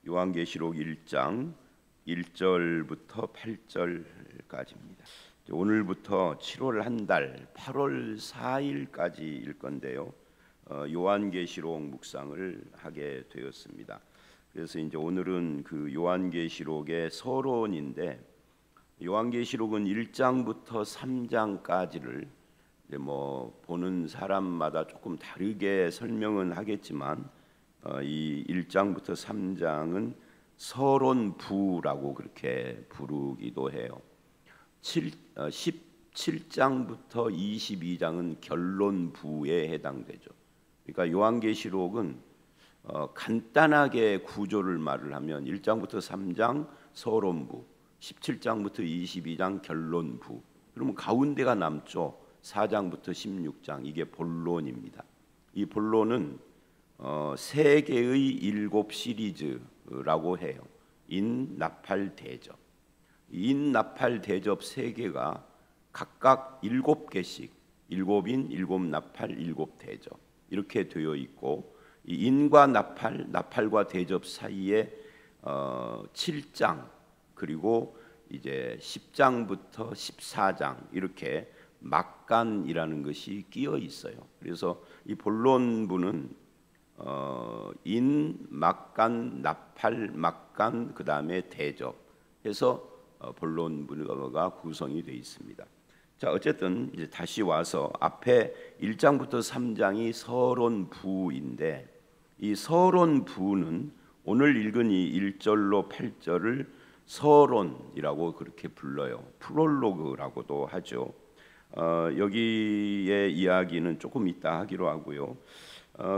요한계시록 1장 1절부터 8절까지입니다. 오늘부터 7월 한 달 8월 4일까지일 건데요. 요한계시록 묵상을 하게 되었습니다. 그래서 이제 오늘은 그 요한계시록의 서론인데, 요한계시록은 1장부터 3장까지를 이제 보는 사람마다 조금 다르게 설명은 하겠지만, 이 1장부터 3장은 서론부라고 그렇게 부르기도 해요. 17장부터 22장은 결론부에 해당되죠. 그러니까 요한계시록은 간단하게 구조를 말을 하면 1장부터 3장 서론부, 17장부터 22장 결론부, 그러면 가운데가 남죠. 4장부터 16장, 이게 본론입니다. 이 본론은 세 개의 7 시리즈라고 해요. 인나팔 대접. 인나팔 대접 세 개가 각각 7개씩, 7인, 7나팔, 7대접 이렇게 되어 있고, 이 인과 나팔, 나팔과 대접 사이에 7장, 그리고 이제 10장부터 14장 이렇게 막간이라는 것이 끼어 있어요. 그래서 이 본론부는 인, 막간, 나팔, 막간, 그 다음에 대접 해서 본론부가 구성이 되어 있습니다. 자, 어쨌든 이제 다시 와서 앞에 1장부터 3장이 서론부인데, 이 서론부는 오늘 읽은 이 1절로 8절을 서론이라고 그렇게 불러요. 프롤로그라고도 하죠. 여기의 이야기는 조금 이따 하기로 하고요.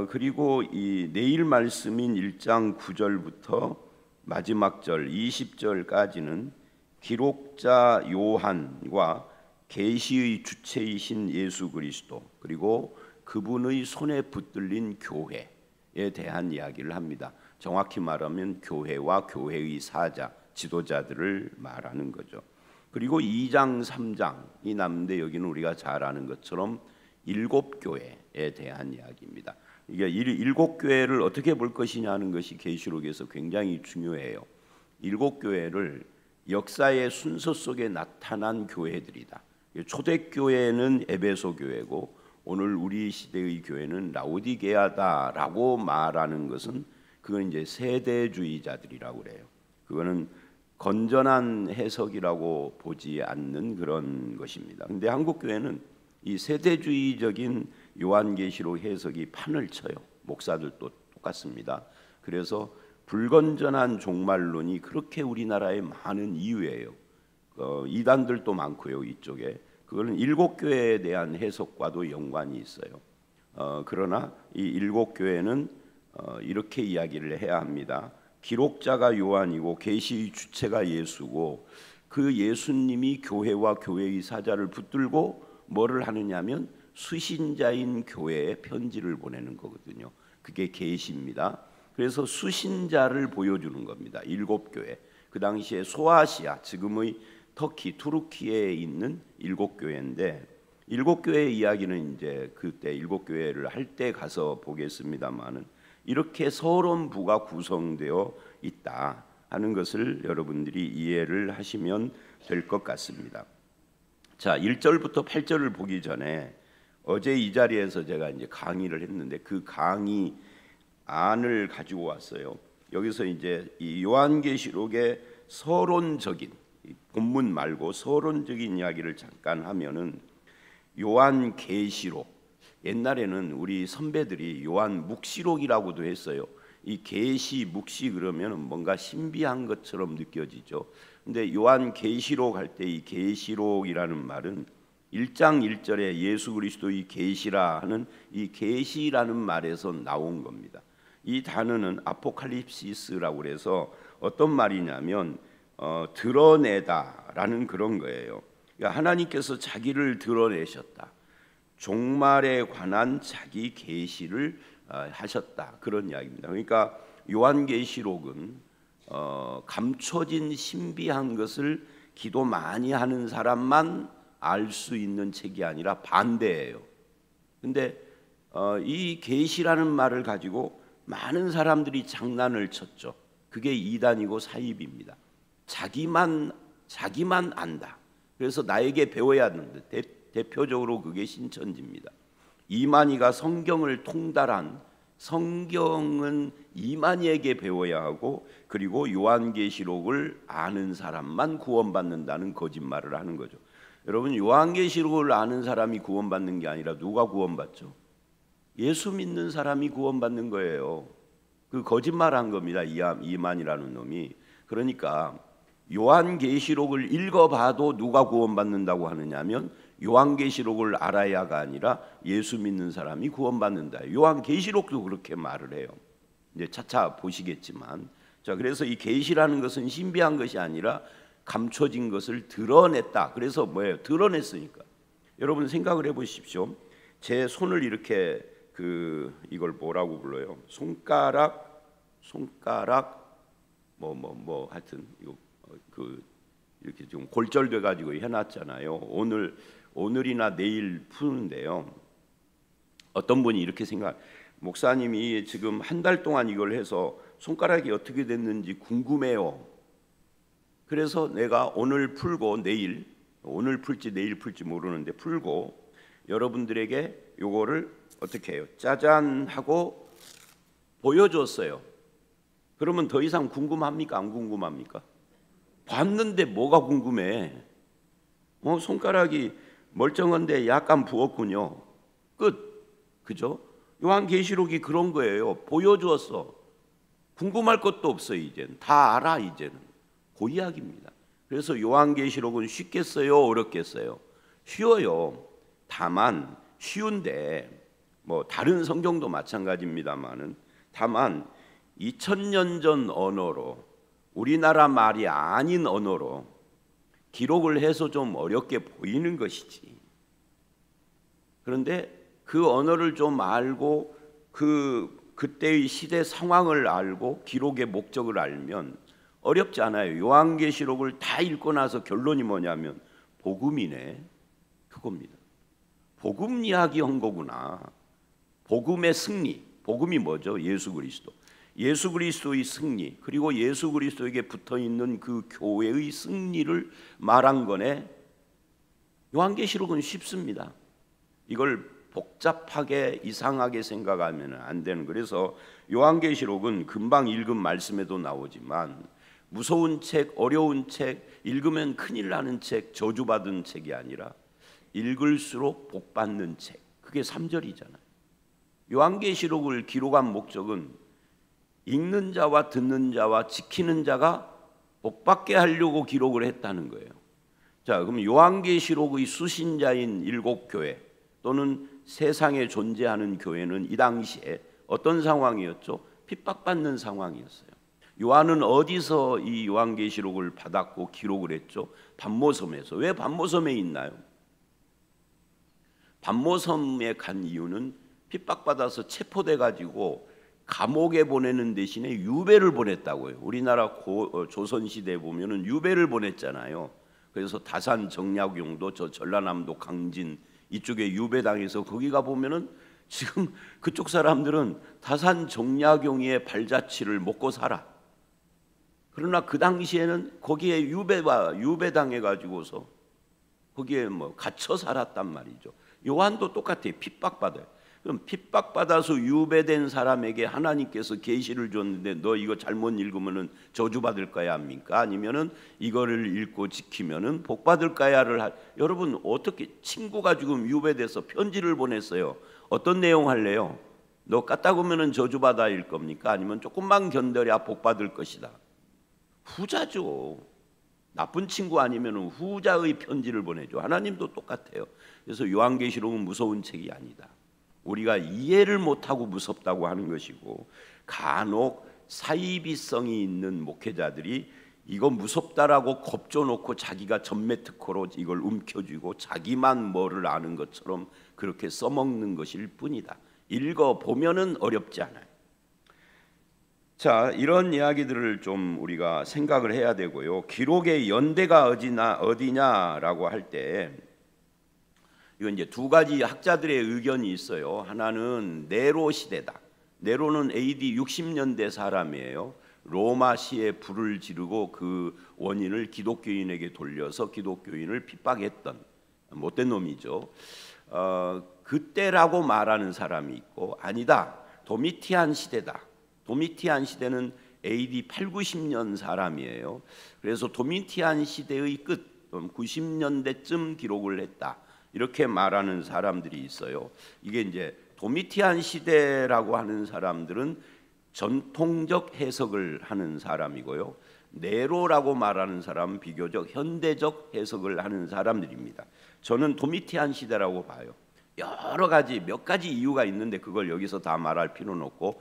그리고 이 내일 말씀인 1장 9절부터 마지막 절 20절까지는 기록자 요한과 계시의 주체이신 예수 그리스도, 그리고 그분의 손에 붙들린 교회에 대한 이야기를 합니다. 정확히 말하면 교회와 교회의 사자, 지도자들을 말하는 거죠. 그리고 2장 3장이 남는데, 여기는 우리가 잘 아는 것처럼 7교회에 대한 이야기입니다. 이게 7교회를 어떻게 볼 것이냐 하는 것이 계시록에서 굉장히 중요해요. 7교회를 역사의 순서 속에 나타난 교회들이다. 초대교회는 에베소 교회고, 오늘 우리 시대의 교회는 라오디게아다라고 말하는 것은, 그건 이제 세대주의자들이라고 그래요. 그거는 건전한 해석이라고 보지 않는 그런 것입니다. 근데 한국 교회는 이 세대주의적인 요한계시록 해석이 판을 쳐요. 목사들도 똑같습니다. 그래서 불건전한 종말론이 그렇게 우리나라에 많은 이유예요. 이단들도 많고요, 이쪽에. 그거는 7교회에 대한 해석과도 연관이 있어요. 그러나 이 7교회는 이렇게 이야기를 해야 합니다. 기록자가 요한이고 계시의 주체가 예수고, 그 예수님이 교회와 교회의 사자를 붙들고 뭐를 하느냐면 수신자인 교회에 편지를 보내는 거거든요. 그게 계시입니다. 그래서 수신자를 보여주는 겁니다. 7교회. 그 당시에 소아시아, 지금의 터키, 투르키에 있는 7교회인데, 7교회의 이야기는 이제 그때 7교회를 할 때 가서 보겠습니다만은, 이렇게 서론부가 구성되어 있다 하는 것을 여러분들이 이해를 하시면 될 것 같습니다. 자, 1절부터 8절을 보기 전에 어제 이 자리에서 제가 이제 강의를 했는데, 그 강의 안을 가지고 왔어요. 여기서 이제 이 요한계시록의 서론적인, 본문 말고 서론적인 이야기를 잠깐 하면은, 요한계시록, 옛날에는 우리 선배들이 요한 묵시록이라고도 했어요. 이 계시, 묵시 그러면 뭔가 신비한 것처럼 느껴지죠. 근데 요한 계시록 할 때 이 계시록이라는 말은 1장 1절에 예수 그리스도의 계시라 하는 이 계시라는 말에서 나온 겁니다. 이 단어는 아포칼립시스라고 그래서 어떤 말이냐면 드러내다라는 그런 거예요. 그러니까 하나님께서 자기를 드러내셨다. 종말에 관한 자기 계시를 하셨다, 그런 이야기입니다. 그러니까 요한계시록은 감춰진 신비한 것을 기도 많이 하는 사람만 알 수 있는 책이 아니라 반대예요. 근데 이 계시라는 말을 가지고 많은 사람들이 장난을 쳤죠. 그게 이단이고 사입입니다. 자기만 안다. 그래서 나에게 배워야 하는데 대표적으로 그게 신천지입니다. 이만희가 성경을 통달한, 성경은 이만희에게 배워야 하고, 그리고 요한계시록을 아는 사람만 구원받는다는 거짓말을 하는 거죠. 여러분, 요한계시록을 아는 사람이 구원받는 게 아니라 누가 구원받죠? 예수 믿는 사람이 구원받는 거예요. 그 거짓말한 겁니다. 이만이라는 놈이. 그러니까 요한계시록을 읽어봐도 누가 구원받는다고 하느냐면 요한계시록을 알아야가 아니라 예수 믿는 사람이 구원받는다. 요한계시록도 그렇게 말을 해요. 이제 차차 보시겠지만, 자, 그래서 이 계시라는 것은 신비한 것이 아니라 감춰진 것을 드러냈다. 그래서 뭐예요? 드러냈으니까. 여러분 생각을 해보십시오. 제 손을 이렇게 이걸 뭐라고 불러요? 손가락 하여튼 이거 이렇게 좀 골절돼 가지고 해놨잖아요. 오늘이나 내일 푸는데요. 어떤 분이 이렇게 목사님이 지금 한 달 동안 이걸 해서 손가락이 어떻게 됐는지 궁금해요. 그래서 내가 오늘 풀고 오늘 풀지 내일 풀지 모르는데 풀고 여러분들에게 요거를 어떻게 해요? 짜잔 하고 보여줬어요. 그러면 더 이상 궁금합니까? 안 궁금합니까? 봤는데 뭐가 궁금해? 손가락이 멀쩡한데 약간 부었군요. 끝. 그죠? 요한계시록이 그런 거예요. 보여주었어. 궁금할 것도 없어. 이제는 다 알아. 이제는 고이야기입니다. 그래서 요한계시록은 쉽겠어요? 어렵겠어요? 쉬워요. 다만 쉬운데 다른 성경도 마찬가지입니다만은, 다만 2000년 전 언어로, 우리나라 말이 아닌 언어로 기록을 해서 좀 어렵게 보이는 것이지. 그런데 그 언어를 좀 알고 그때의 시대 상황을 알고 기록의 목적을 알면 어렵지 않아요. 요한계시록을 다 읽고 나서 결론이 뭐냐면 복음이네. 그겁니다. 복음 이야기한 거구나. 복음의 승리. 복음이 뭐죠? 예수 그리스도. 예수 그리스도의 승리, 그리고 예수 그리스도에게 붙어있는 그 교회의 승리를 말한 거네. 요한계시록은 쉽습니다. 이걸 복잡하게 이상하게 생각하면 안 되는. 그래서 요한계시록은 금방 읽은 말씀에도 나오지만 무서운 책, 어려운 책, 읽으면 큰일 나는 책, 저주받은 책이 아니라 읽을수록 복받는 책. 그게 3절이잖아요. 요한계시록을 기록한 목적은 읽는 자와 듣는 자와 지키는 자가 복받게 하려고 기록을 했다는 거예요. 자, 그럼 요한계시록의 수신자인 7교회 또는 세상에 존재하는 교회는 이 당시에 어떤 상황이었죠? 핍박받는 상황이었어요. 요한은 어디서 이 요한계시록을 받았고 기록을 했죠? 반모섬에서. 왜 반모섬에 있나요? 반모섬에 간 이유는 핍박받아서 체포돼 가지고 감옥에 보내는 대신에 유배를 보냈다고요. 우리나라 조선시대에 보면은 유배를 보냈잖아요. 그래서 다산 정약용도 저 전라남도 강진 이쪽에 유배당해서 거기가 보면은 지금 그쪽 사람들은 다산 정약용의 발자취를 먹고 살아. 그러나 그 당시에는 거기에 유배당해 가지고서 거기에 갇혀 살았단 말이죠. 요한도 똑같아요. 핍박받아요. 그럼 핍박받아서 유배된 사람에게 하나님께서 계시를 줬는데 너 이거 잘못 읽으면은 저주받을 거야 합니까? 아니면은 이거를 읽고 지키면은 복 받을 거야를 여러분 어떻게 친구가 지금 유배돼서 편지를 보냈어요. 어떤 내용 할래요? 너 까딱하면은 저주받아일 겁니까? 아니면 조금만 견뎌야 복 받을 것이다. 후자죠. 나쁜 친구 아니면은 후자의 편지를 보내죠. 하나님도 똑같아요. 그래서 요한계시록은 무서운 책이 아니다. 우리가 이해를 못하고 무섭다고 하는 것이고, 간혹 사이비성이 있는 목회자들이 이거 무섭다라고 겁줘놓고 자기가 전매특허로 이걸 움켜쥐고 자기만 뭐를 아는 것처럼 그렇게 써먹는 것일 뿐이다. 읽어보면은 어렵지 않아요. 자, 이런 이야기들을 좀 우리가 생각을 해야 되고요. 기록의 연대가 어디냐라고 할 때 이건 이제 두 가지 학자들의 의견이 있어요. 하나는 네로 시대다. 네로는 AD 60년대 사람이에요. 로마시에 불을 지르고 그 원인을 기독교인에게 돌려서 기독교인을 핍박했던 못된 놈이죠. 그때라고 말하는 사람이 있고, 아니다, 도미티안 시대다. 도미티안 시대는 AD 8, 90년 사람이에요. 그래서 도미티안 시대의 끝, 90년대쯤 기록을 했다, 이렇게 말하는 사람들이 있어요. 이게 이제 도미티안 시대라고 하는 사람들은 전통적 해석을 하는 사람이고요, 네로라고 말하는 사람은 비교적 현대적 해석을 하는 사람들입니다. 저는 도미티안 시대라고 봐요. 여러 가지, 몇 가지 이유가 있는데 그걸 여기서 다 말할 필요는 없고,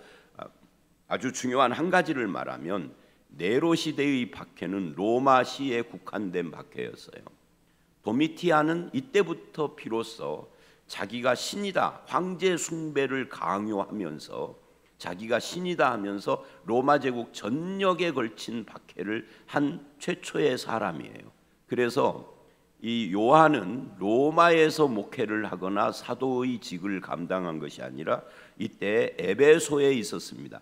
아주 중요한 한 가지를 말하면 네로 시대의 박해는 로마시에 국한된 박해였어요. 도미티안은 이때부터 비로소 자기가 신이다, 황제 숭배를 강요하면서 자기가 신이다 하면서 로마 제국 전역에 걸친 박해를 한 최초의 사람이에요. 그래서 이 요한은 로마에서 목회를 하거나 사도의 직을 감당한 것이 아니라 이때 에베소에 있었습니다.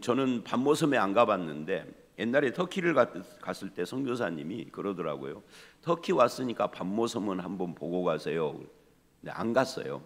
저는 반모섬에 안 가봤는데 옛날에 터키를 갔을 때 선교사님이 그러더라고요. 터키 왔으니까 반모섬은 한번 보고 가세요. 근데 안 갔어요.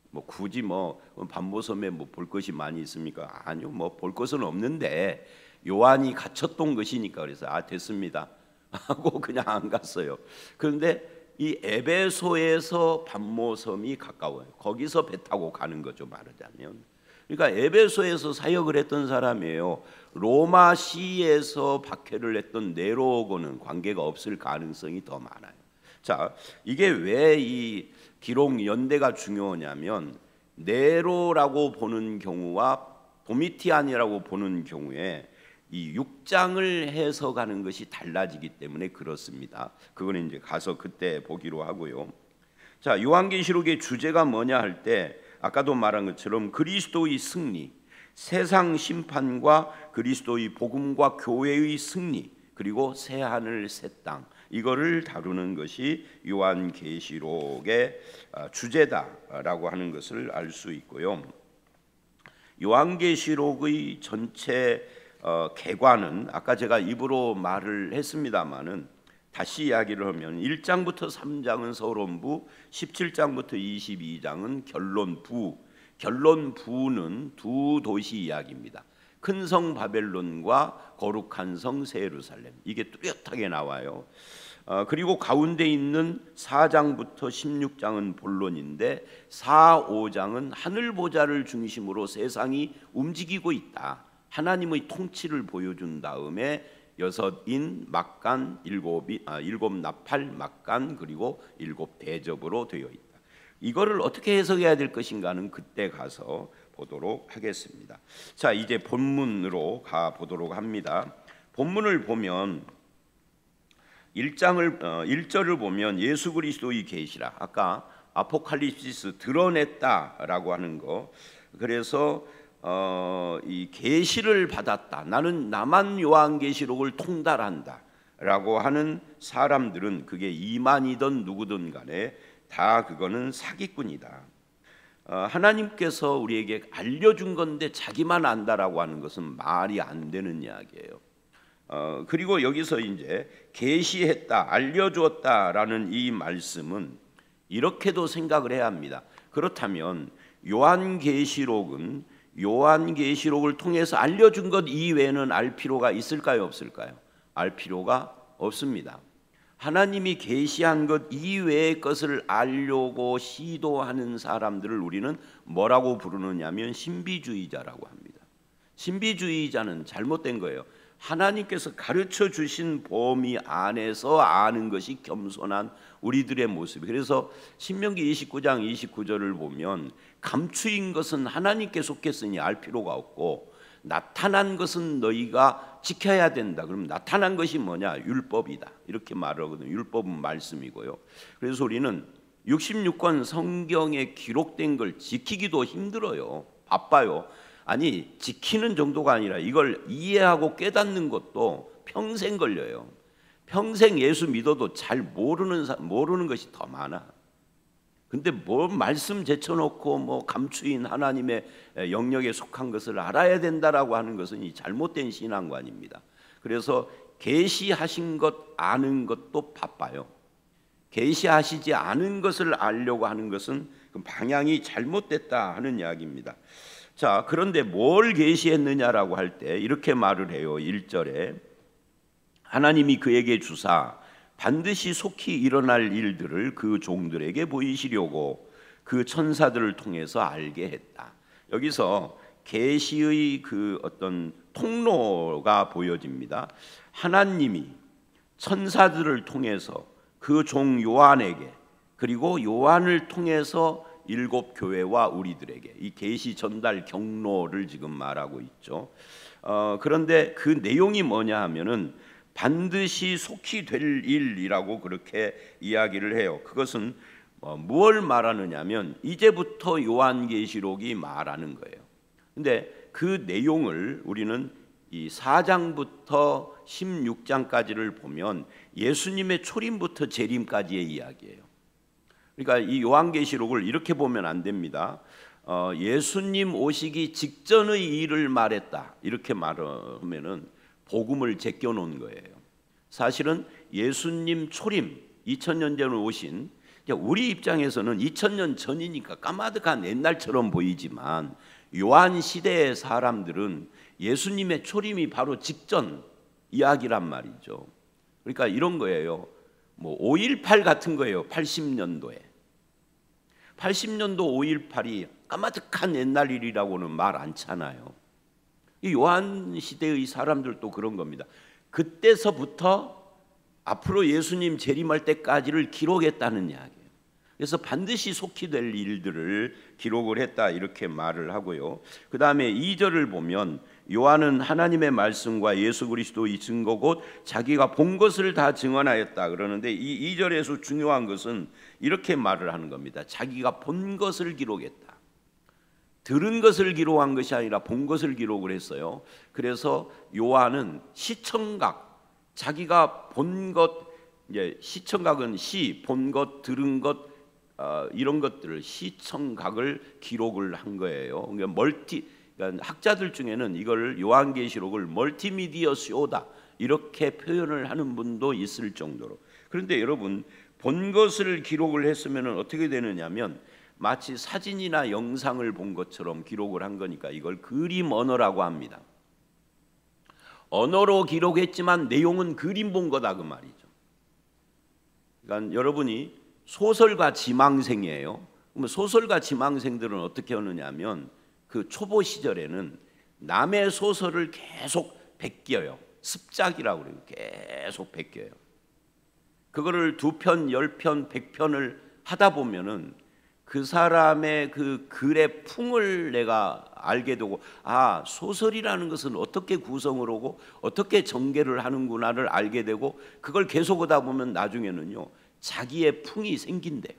뭐 굳이 뭐 반모섬에 뭐 볼 것이 많이 있습니까? 아니요, 뭐 볼 것은 없는데 요한이 갇혔던 것이니까 그래서 됐습니다 하고 그냥 안 갔어요. 그런데 이 에베소에서 반모섬이 가까워요. 거기서 배 타고 가는 거죠, 말하자면. 그러니까 에베소에서 사역을 했던 사람이에요. 로마시에서 박해를 했던 네로하고는 관계가 없을 가능성이 더 많아요. 자, 이게 왜 이 기록 연대가 중요하냐면 네로라고 보는 경우와 도미티안이라고 보는 경우에 이 6장을 해석하는 것이 달라지기 때문에 그렇습니다. 그거는 이제 가서 그때 보기로 하고요. 자, 요한계시록의 주제가 뭐냐 할 때 아까도 말한 것처럼 그리스도의 승리, 세상 심판과 그리스도의 복음과 교회의 승리, 그리고 새 하늘 새 땅, 이거를 다루는 것이 요한계시록의 주제다라고 하는 것을 알 수 있고요. 요한계시록의 전체 개관은 아까 제가 입으로 말을 했습니다마는 다시 이야기를 하면 1장부터 3장은 서론부, 17장부터 22장은 결론부. 결론부는 두 도시 이야기입니다. 큰 성 바벨론과 거룩한 성 새 예루살렘, 이게 뚜렷하게 나와요. 그리고 가운데 있는 4장부터 16장은 본론인데 4, 5장은 하늘 보좌를 중심으로 세상이 움직이고 있다, 하나님의 통치를 보여준 다음에 여섯인 막간, 일곱 나팔 막간, 그리고 일곱 대접으로 되어 있다. 이거를 어떻게 해석해야 될 것인가는 그때 가서 보도록 하겠습니다. 자, 이제 본문으로 가 보도록 합니다. 본문을 보면 1절을 보면 예수 그리스도의 계시라, 아까 아포칼립시스 드러냈다라고 하는 거, 그래서 이 계시를 받았다, 나는 나만 요한계시록을 통달한다라고 하는 사람들은 그게 이만이든 누구든 간에 다 그거는 사기꾼이다. 하나님께서 우리에게 알려준 건데 자기만 안다라고 하는 것은 말이 안 되는 이야기예요. 그리고 여기서 이제 계시했다, 알려주었다라는 이 말씀은 이렇게도 생각을 해야 합니다. 그렇다면 요한계시록은 요한계시록을 통해서 알려준 것 이외에는 알 필요가 있을까요, 없을까요? 알 필요가 없습니다. 하나님이 계시한 것 이외의 것을 알려고 시도하는 사람들을 우리는 뭐라고 부르느냐면 신비주의자라고 합니다. 신비주의자는 잘못된 거예요. 하나님께서 가르쳐 주신 범위 안에서 아는 것이 겸손한 우리들의 모습이. 그래서 신명기 29장 29절을 보면 감추인 것은 하나님께 속했으니 알 필요가 없고 나타난 것은 너희가 지켜야 된다. 그럼 나타난 것이 뭐냐? 율법이다. 이렇게 말하거든요. 율법은 말씀이고요. 그래서 우리는 66권 성경에 기록된 걸 지키기도 힘들어요. 바빠요. 아니, 지키는 정도가 아니라 이걸 이해하고 깨닫는 것도 평생 걸려요. 평생 예수 믿어도 잘 모르는 것이 더 많아. 근데 뭐 말씀 제쳐놓고 뭐 감추인 하나님의 영역에 속한 것을 알아야 된다라고 하는 것은 이 잘못된 신앙관입니다. 그래서 계시하신 것 아는 것도 바빠요. 계시하시지 않은 것을 알려고 하는 것은 그 방향이 잘못됐다 하는 이야기입니다. 자, 그런데 뭘 계시했느냐라고 할 때 이렇게 말을 해요. 1절에 하나님이 그에게 주사 반드시 속히 일어날 일들을 그 종들에게 보이시려고 그 천사들을 통해서 알게 했다. 여기서 계시의 그 어떤 통로가 보여집니다. 하나님이 천사들을 통해서 그 종 요한에게, 그리고 요한을 통해서 7 교회와 우리들에게 이 계시 전달 경로를 지금 말하고 있죠. 그런데 그 내용이 뭐냐 하면은 반드시 속히 될 일이라고 그렇게 이야기를 해요. 그것은 무엇을 말하느냐면 이제부터 요한계시록이 말하는 거예요. 근데 그 내용을 우리는 이 4장부터 16장까지를 보면 예수님의 초림부터 재림까지의 이야기예요. 그러니까 이 요한계시록을 이렇게 보면 안 됩니다. 예수님 오시기 직전의 일을 말했다 이렇게 말하면은 복음을 제껴 놓은 거예요. 사실은 예수님 초림 2000년 전에 오신, 우리 입장에서는 2000년 전이니까 까마득한 옛날처럼 보이지만 요한 시대의 사람들은 예수님의 초림이 바로 직전 이야기란 말이죠. 그러니까 이런 거예요. 뭐 5.18 같은 거예요. 80년도에 5.18이 까마득한 옛날 일이라고는 말 않잖아요. 이 요한 시대의 사람들도 그런 겁니다. 그때서부터 앞으로 예수님 재림할 때까지를 기록했다는 이야기예요. 그래서 반드시 속히 될 일들을 기록을 했다 이렇게 말을 하고요. 그 다음에 2절을 보면 요한은 하나님의 말씀과 예수 그리스도의 증거 곧 자기가 본 것을 다 증언하였다 그러는데 이 2절에서 중요한 것은 이렇게 말을 하는 겁니다. 자기가 본 것을 기록했다. 들은 것을 기록한 것이 아니라 본 것을 기록을 했어요. 그래서 요한은 시청각, 자기가 본 것, 이제 시청각은 본 것, 들은 것 이런 것들을 시청각을 기록을 한 거예요. 그러니까 학자들 중에는 이걸 요한계시록을 멀티미디어 쇼다 이렇게 표현을 하는 분도 있을 정도로. 그런데 여러분 본 것을 기록을 했으면 어떻게 되느냐면 마치 사진이나 영상을 본 것처럼 기록을 한 거니까 이걸 그림 언어라고 합니다. 언어로 기록했지만 내용은 그림 본 거다 그 말이죠. 그러니까 여러분이 소설가 지망생이에요. 그러면 소설가 지망생들은 어떻게 하느냐면 그 초보 시절에는 남의 소설을 계속 베껴요. 습작이라고 그래요. 계속 베껴요. 그거를 2편, 10편, 100편을 하다 보면은 그 사람의 그 글의 풍을 내가 알게 되고 소설이라는 것은 어떻게 구성을 하고 어떻게 전개를 하는구나를 알게 되고 그걸 계속 하다 보면 나중에는요 자기의 풍이 생긴대요.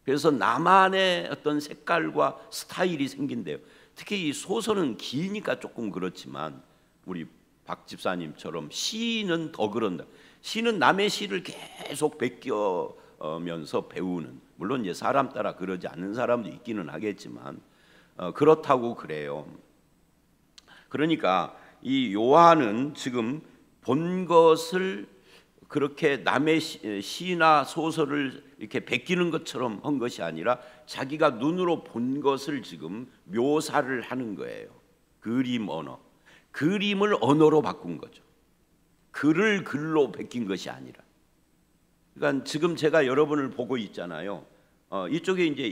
그래서 나만의 어떤 색깔과 스타일이 생긴대요. 특히 이 소설은 기니까 조금 그렇지만 우리 박 집사님처럼 시는 더 그런다. 시는 남의 시를 계속 베껴면서 배우는, 물론 이제 사람 따라 그러지 않는 사람도 있기는 하겠지만 그렇다고 그래요. 그러니까 이 요한은 지금 본 것을 그렇게 남의 시나 소설을 이렇게 베끼는 것처럼 한 것이 아니라 자기가 눈으로 본 것을 지금 묘사를 하는 거예요. 그림 언어. 그림을 언어로 바꾼 거죠. 글을 글로 베낀 것이 아니라. 그러니까 지금 제가 여러분을 보고 있잖아요. 이쪽에 이제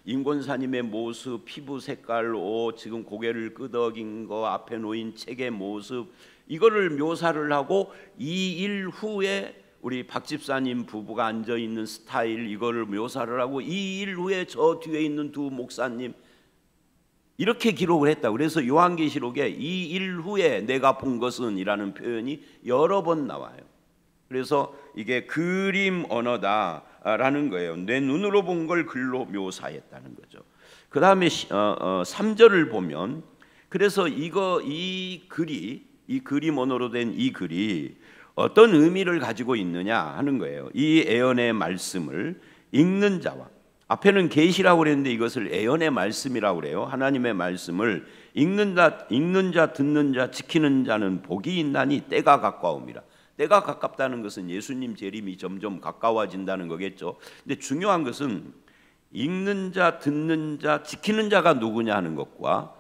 임권사님의 모습, 피부 색깔, 옷, 지금 고개를 끄덕인 거, 앞에 놓인 책의 모습, 이거를 묘사를 하고 2일 후에 우리 박 집사님 부부가 앉아 있는 스타일 이거를 묘사를 하고 2일 후에 저 뒤에 있는 두 목사님 이렇게 기록을 했다. 그래서 요한계시록에 2일 후에 내가 본 것은 이라는 표현이 여러 번 나와요. 그래서 이게 그림 언어다라는 거예요. 내 눈으로 본 걸 글로 묘사했다는 거죠. 그 다음에 3절을 보면 그래서 이 그림 언어로 된 이 글이 어떤 의미를 가지고 있느냐 하는 거예요. 이 예언의 말씀을 읽는 자와, 앞에는 계시라고 그랬는데 이것을 예언의 말씀이라고 그래요. 하나님의 말씀을 읽는 자, 듣는 자, 지키는 자는 복이 있나니 때가 가까움이라. 때가 가깝다는 것은 예수님 재림이 점점 가까워진다는 거겠죠. 근데 중요한 것은 읽는 자, 듣는 자, 지키는 자가 누구냐 하는 것과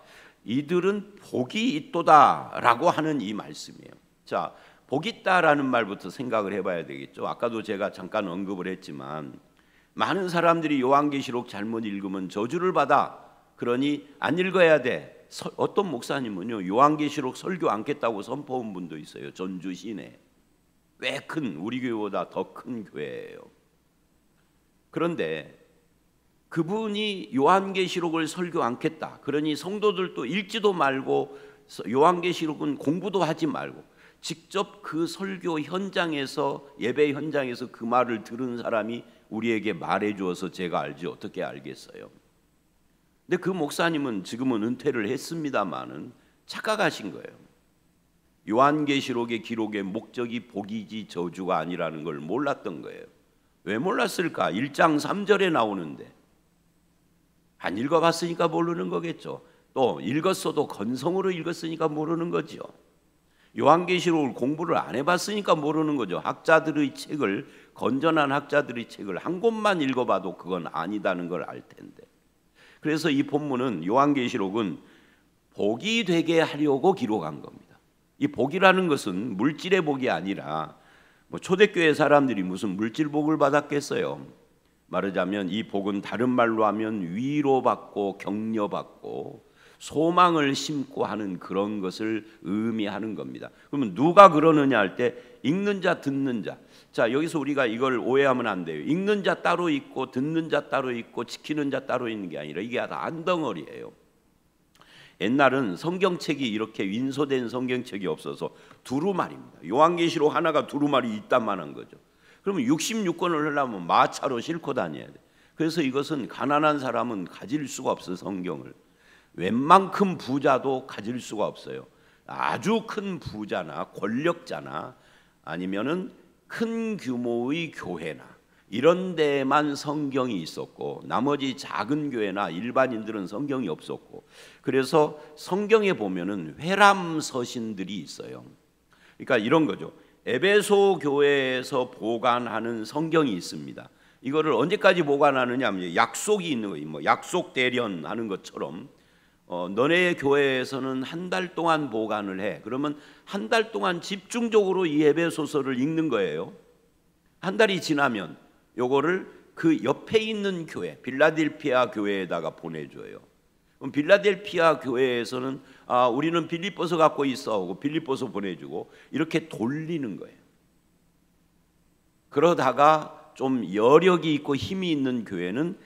이들은 복이 있도다라고 하는 이 말씀이에요. 자, 복 있다라는 말부터 생각을 해봐야 되겠죠. 아까도 제가 잠깐 언급을 했지만 많은 사람들이 요한계시록 잘못 읽으면 저주를 받아. 그러니 안 읽어야 돼. 어떤 목사님은요 요한계시록 설교 않겠다고 선포한 분도 있어요. 전주 시내. 꽤 큰, 우리 교회보다 더 큰 교회예요. 그런데 그분이 요한계시록을 설교 않겠다. 그러니 성도들도 읽지도 말고 요한계시록은 공부도 하지 말고 직접 그 설교 현장에서, 예배 현장에서 그 말을 들은 사람이 우리에게 말해 주어서 제가 알지 어떻게 알겠어요. 근데 그 목사님은 지금은 은퇴를 했습니다마는 착각하신 거예요. 요한계시록의 기록의 목적이 복이지 저주가 아니라는 걸 몰랐던 거예요. 왜 몰랐을까? 1장 3절에 나오는데 안 읽어봤으니까 모르는 거겠죠. 또 읽었어도 건성으로 읽었으니까 모르는 거죠. 요한계시록을 공부를 안 해봤으니까 모르는 거죠. 학자들의 책을, 건전한 학자들의 책을 한 곳만 읽어봐도 그건 아니다는 걸 알 텐데. 그래서 이 본문은 요한계시록은 복이 되게 하려고 기록한 겁니다. 이 복이라는 것은 물질의 복이 아니라 초대교회 사람들이 무슨 물질 복을 받았겠어요. 말하자면 이 복은 다른 말로 하면 위로받고 격려받고 소망을 심고 하는 그런 것을 의미하는 겁니다. 그러면 누가 그러느냐 할 때 읽는 자, 듣는 자. 자, 여기서 우리가 이걸 오해하면 안 돼요. 읽는 자 따로 있고 듣는 자 따로 있고 지키는 자 따로 있는 게 아니라 이게 다 한 덩어리예요. 옛날은 성경책이 이렇게 윈소된 성경책이 없어서 두루마리입니다. 요한계시록 하나가 두루마리 이딴만한 거죠. 그러면 66권을 하려면 마차로 싣고 다녀야 돼. 그래서 이것은 가난한 사람은 가질 수가 없어. 성경을 웬만큼 부자도 가질 수가 없어요. 아주 큰 부자나 권력자나 아니면은 큰 규모의 교회나 이런 데만 성경이 있었고 나머지 작은 교회나 일반인들은 성경이 없었고, 그래서 성경에 보면은 회람 서신들이 있어요. 그러니까 이런 거죠. 에베소 교회에서 보관하는 성경이 있습니다. 이거를 언제까지 보관하느냐 하면 약속이 있는 거예요. 뭐 약속 대련 하는 것처럼 너네 교회에서는 한 달 동안 보관을 해. 그러면 한 달 동안 집중적으로 이 에베소서를 읽는 거예요. 한 달이 지나면 요거를 그 옆에 있는 교회, 빌라델피아 교회에다가 보내줘요. 그럼 빌라델피아 교회에서는 우리는 빌립보서 갖고 있어 하고 빌립보서 보내주고 이렇게 돌리는 거예요. 그러다가 좀 여력이 있고 힘이 있는 교회는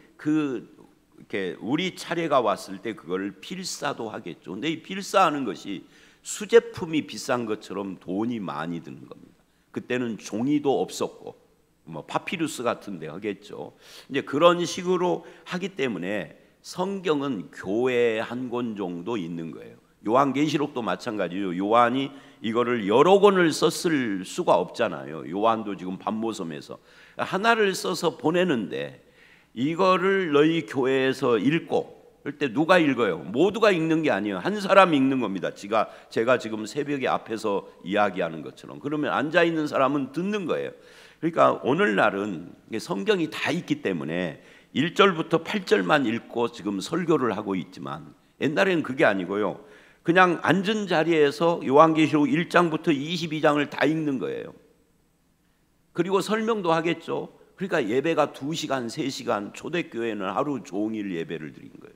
이렇게 우리 차례가 왔을 때 그걸 필사도 하겠죠. 근데 이 필사하는 것이 수제품이 비싼 것처럼 돈이 많이 드는 겁니다. 그때는 종이도 없었고 뭐 파피루스 같은데 하겠죠. 이제 그런 식으로 하기 때문에 성경은 교회에 한 권 정도 있는 거예요. 요한계시록도 마찬가지죠. 요한이 이거를 여러 권을 썼을 수가 없잖아요. 요한도 지금 반모섬에서 하나를 써서 보내는데 이거를 너희 교회에서 읽고 그럴 때 누가 읽어요? 모두가 읽는 게 아니에요. 한 사람이 읽는 겁니다. 제가 지금 새벽에 앞에서 이야기하는 것처럼. 그러면 앉아 있는 사람은 듣는 거예요. 그러니까 오늘날은 성경이 다 있기 때문에 1절부터 8절만 읽고 지금 설교를 하고 있지만 옛날에는 그게 아니고요. 그냥 앉은 자리에서 요한계시록 1장부터 22장을 다 읽는 거예요. 그리고 설명도 하겠죠. 그러니까 예배가 2시간, 3시간, 초대교회는 하루 종일 예배를 드린 거예요.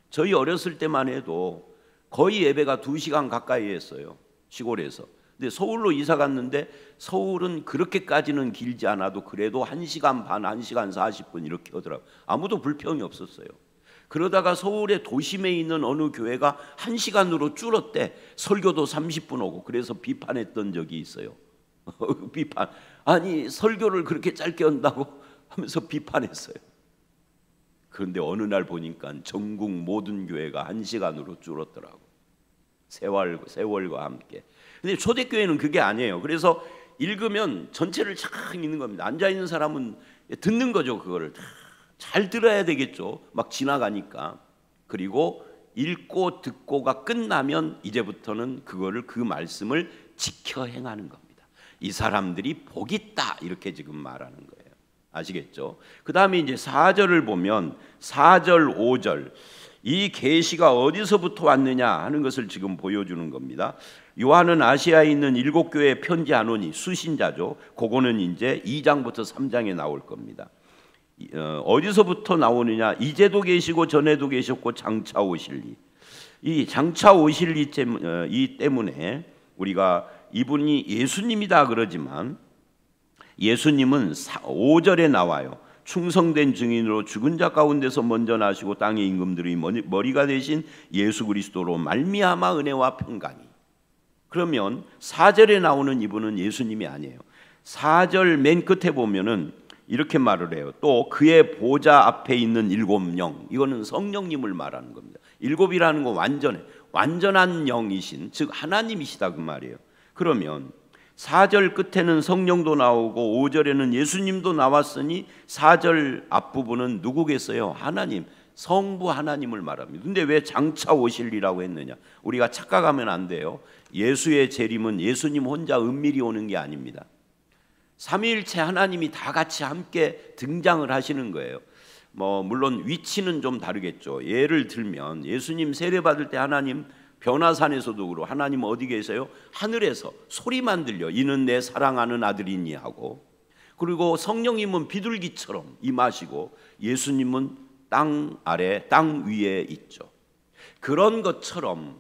저희 어렸을 때만 해도 거의 예배가 2시간 가까이 했어요. 시골에서. 근데 서울로 이사 갔는데 서울은 그렇게까지는 길지 않아도 그래도 1시간 반, 1시간 40분 이렇게 하더라고요. 아무도 불평이 없었어요. 그러다가 서울의 도심에 있는 어느 교회가 1시간으로 줄었대. 설교도 30분 오고. 그래서 비판했던 적이 있어요. 비판. 아니 설교를 그렇게 짧게 한다고 하면서 비판했어요. 그런데 어느 날 보니까 전국 모든 교회가 1시간으로 줄었더라고. 세월과 함께. 근데 초대교회는 그게 아니에요. 그래서 읽으면 전체를 착 읽는 겁니다. 앉아있는 사람은 듣는 거죠. 그거를 잘 들어야 되겠죠. 막 지나가니까. 그리고 읽고 듣고가 끝나면 이제부터는 그거를 그 말씀을 지켜 행하는 겁니다. 이 사람들이 복 있다 이렇게 지금 말하는 거예요. 아시겠죠? 그 다음에 이제 4절을 보면 4절 5절 이 계시가 어디서부터 왔느냐 하는 것을 지금 보여주는 겁니다. 요한은 아시아에 있는 7교회에 편지하노니 수신자죠. 그거는 이제 2장부터 3장에 나올 겁니다. 어디서부터 나오느냐? 이제도 계시고 전에도 계셨고 장차 오실리. 이 장차 오실리 때문에 우리가 이분이 예수님이다 그러지만 예수님은 5절에 나와요. 충성된 증인으로 죽은 자 가운데서 먼저 나시고 땅의 임금들의 머리가 되신 예수 그리스도로 말미암아 은혜와 평강이. 그러면 4절에 나오는 이분은 예수님이 아니에요. 4절 맨 끝에 보면은 이렇게 말을 해요. 또 그의 보좌 앞에 있는 7영, 이거는 성령님을 말하는 겁니다. 7이라는 건 완전한 영이신, 즉 하나님이시다 그 말이에요. 그러면 4절 끝에는 성령도 나오고 5절에는 예수님도 나왔으니 4절 앞부분은 누구겠어요? 하나님, 성부 하나님을 말합니다. 근데 왜 장차 오실리라고 했느냐? 우리가 착각하면 안 돼요. 예수의 재림은 예수님 혼자 은밀히 오는 게 아닙니다. 삼위일체 하나님이 다 같이 함께 등장을 하시는 거예요. 물론 위치는 좀 다르겠죠. 예를 들면 예수님 세례받을 때 하나님 변화산에서도 그러고 하나님 어디 계세요? 하늘에서 소리만 들려. 이는 내 사랑하는 아들이니 하고, 그리고 성령님은 비둘기처럼 임하시고 예수님은 땅 아래 땅 위에 있죠. 그런 것처럼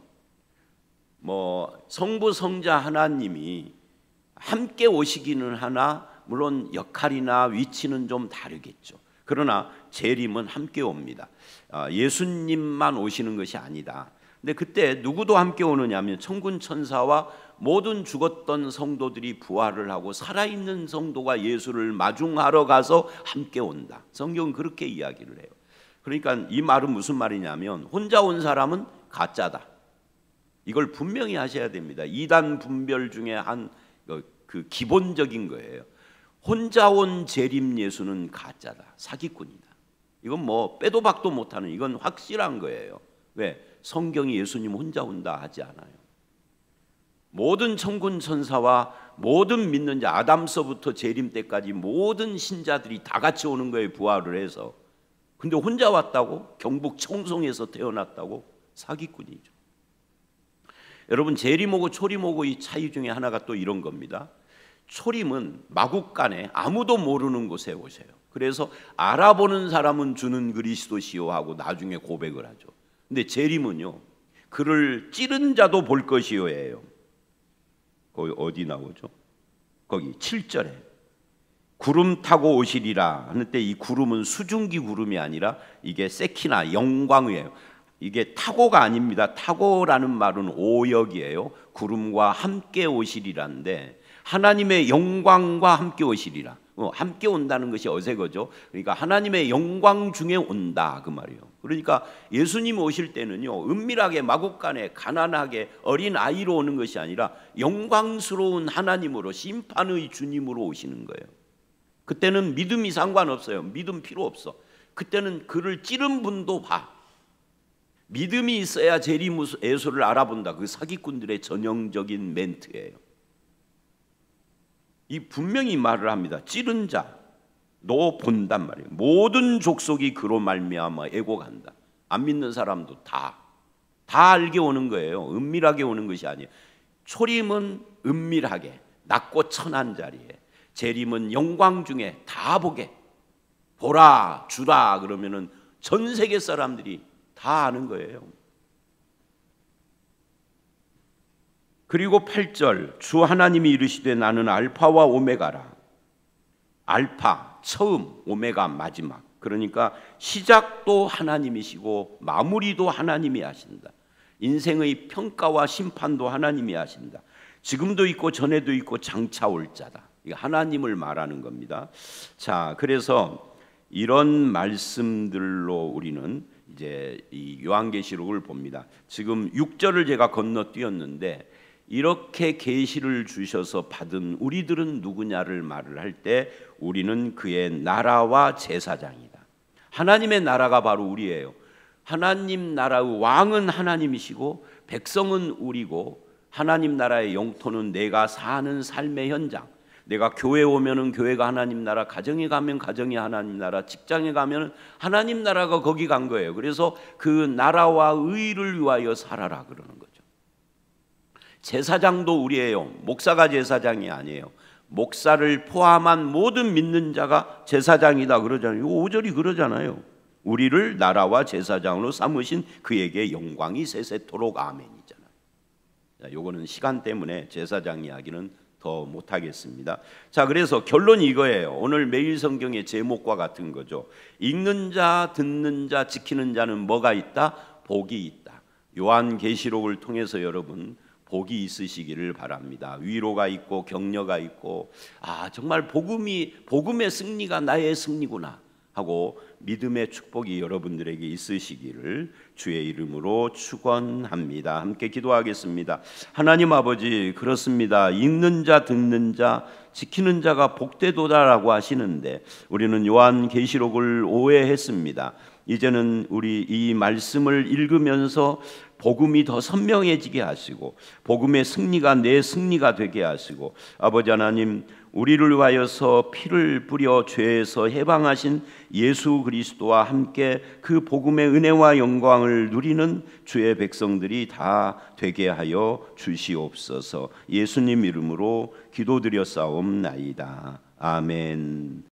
성부 성자 하나님이 함께 오시기는 하나 물론 역할이나 위치는 좀 다르겠죠. 그러나 재림은 함께 옵니다. 예수님만 오시는 것이 아니다. 근데 그때 누구도 함께 오느냐면 천군 천사와 모든 죽었던 성도들이 부활을 하고 살아있는 성도가 예수를 마중하러 가서 함께 온다. 성경은 그렇게 이야기를 해요. 그러니까 이 말은 무슨 말이냐면 혼자 온 사람은 가짜다. 이걸 분명히 하셔야 됩니다. 이단 분별 중에 한 그 기본적인 거예요. 혼자 온 재림 예수는 가짜다. 사기꾼이다. 이건 빼도 박도 못하는, 이건 확실한 거예요. 왜? 성경이 예수님 혼자 온다 하지 않아요. 모든 천군 천사와 모든 믿는 자, 아담서부터 재림 때까지 모든 신자들이 다 같이 오는 거예요. 부활을 해서. 근데 혼자 왔다고? 경북 청송에서 태어났다고? 사기꾼이죠. 여러분, 재림오고 초림오고 이 차이 중에 하나가 또 이런 겁니다. 초림은 마국간에 아무도 모르는 곳에 오세요. 그래서 알아보는 사람은 주는 그리스도시요 하고 나중에 고백을 하죠. 근데 재림은요, 그를 찌른 자도 볼 것이요예요. 거기 어디 나오죠? 거기 7절에 구름 타고 오시리라 하는데, 이 구름은 수증기 구름이 아니라 이게 세키나 영광이에요. 이게 타고가 아닙니다. 타고라는 말은 오역이에요. 구름과 함께 오시리라인데 하나님의 영광과 함께 오시리라. 함께 온다는 것이 어색하죠. 그러니까 하나님의 영광 중에 온다 그 말이에요. 그러니까 예수님 오실 때는요, 은밀하게 마국간에 가난하게 어린 아이로 오는 것이 아니라 영광스러운 하나님으로, 심판의 주님으로 오시는 거예요. 그때는 믿음이 상관없어요. 믿음 필요 없어. 그때는 그를 찌른 분도 봐. 믿음이 있어야 재림 예수를 알아본다. 그 사기꾼들의 전형적인 멘트예요. 이 분명히 말을 합니다. 찌른 자 너 본단 말이에요. 모든 족속이 그로 말미암아 애곡한다. 안 믿는 사람도 다 알게 오는 거예요. 은밀하게 오는 것이 아니에요. 초림은 은밀하게 낮고 천한 자리에, 재림은 영광 중에 다 보게. 보라 주라 그러면은 전 세계 사람들이 다 아는 거예요. 그리고 8절 주 하나님이 이르시되 나는 알파와 오메가라. 알파 처음, 오메가 마지막. 그러니까 시작도 하나님이시고 마무리도 하나님이 하신다. 인생의 평가와 심판도 하나님이 하신다. 지금도 있고 전에도 있고 장차 올 자다. 이거 하나님을 말하는 겁니다. 자, 그래서 이런 말씀들로 우리는 이제 이 요한계시록을 봅니다. 지금 6절을 제가 건너뛰었는데 이렇게 계시를 주셔서 받은 우리들은 누구냐를 말을 할 때 우리는 그의 나라와 제사장이다. 하나님의 나라가 바로 우리예요. 하나님 나라의 왕은 하나님이시고 백성은 우리고, 하나님 나라의 영토는 내가 사는 삶의 현장, 내가 교회 오면은 교회가 하나님 나라, 가정에 가면 가정이 하나님 나라, 직장에 가면 하나님 나라가 거기 간 거예요. 그래서 그 나라와 의를 위하여 살아라 그러는 거죠. 제사장도 우리예요. 목사가 제사장이 아니에요. 목사를 포함한 모든 믿는 자가 제사장이다 그러잖아요. 이거 5절이 그러잖아요. 우리를 나라와 제사장으로 삼으신 그에게 영광이 세세토록 아멘이잖아요. 자, 요거는 시간 때문에 제사장 이야기는 더 못하겠습니다. 자, 그래서 결론이 이거예요. 오늘 매일 성경의 제목과 같은 거죠. 읽는 자, 듣는 자, 지키는 자는 뭐가 있다? 복이 있다. 요한계시록을 통해서 여러분 복이 있으시기를 바랍니다. 위로가 있고 격려가 있고, 정말 복음의 승리가 나의 승리구나 하고 믿음의 축복이 여러분들에게 있으시기를 주의 이름으로 축원합니다. 함께 기도하겠습니다. 하나님 아버지, 그렇습니다. 읽는 자, 듣는 자, 지키는 자가 복되도다라고 하시는데 우리는 요한계시록을 오해했습니다. 이제는 우리 이 말씀을 읽으면서 복음이 더 선명해지게 하시고 복음의 승리가 내 승리가 되게 하시고, 아버지 하나님, 우리를 위하여서 피를 뿌려 죄에서 해방하신 예수 그리스도와 함께 그 복음의 은혜와 영광을 누리는 주의 백성들이 다 되게 하여 주시옵소서. 예수님 이름으로 기도드렸사옵나이다. 아멘.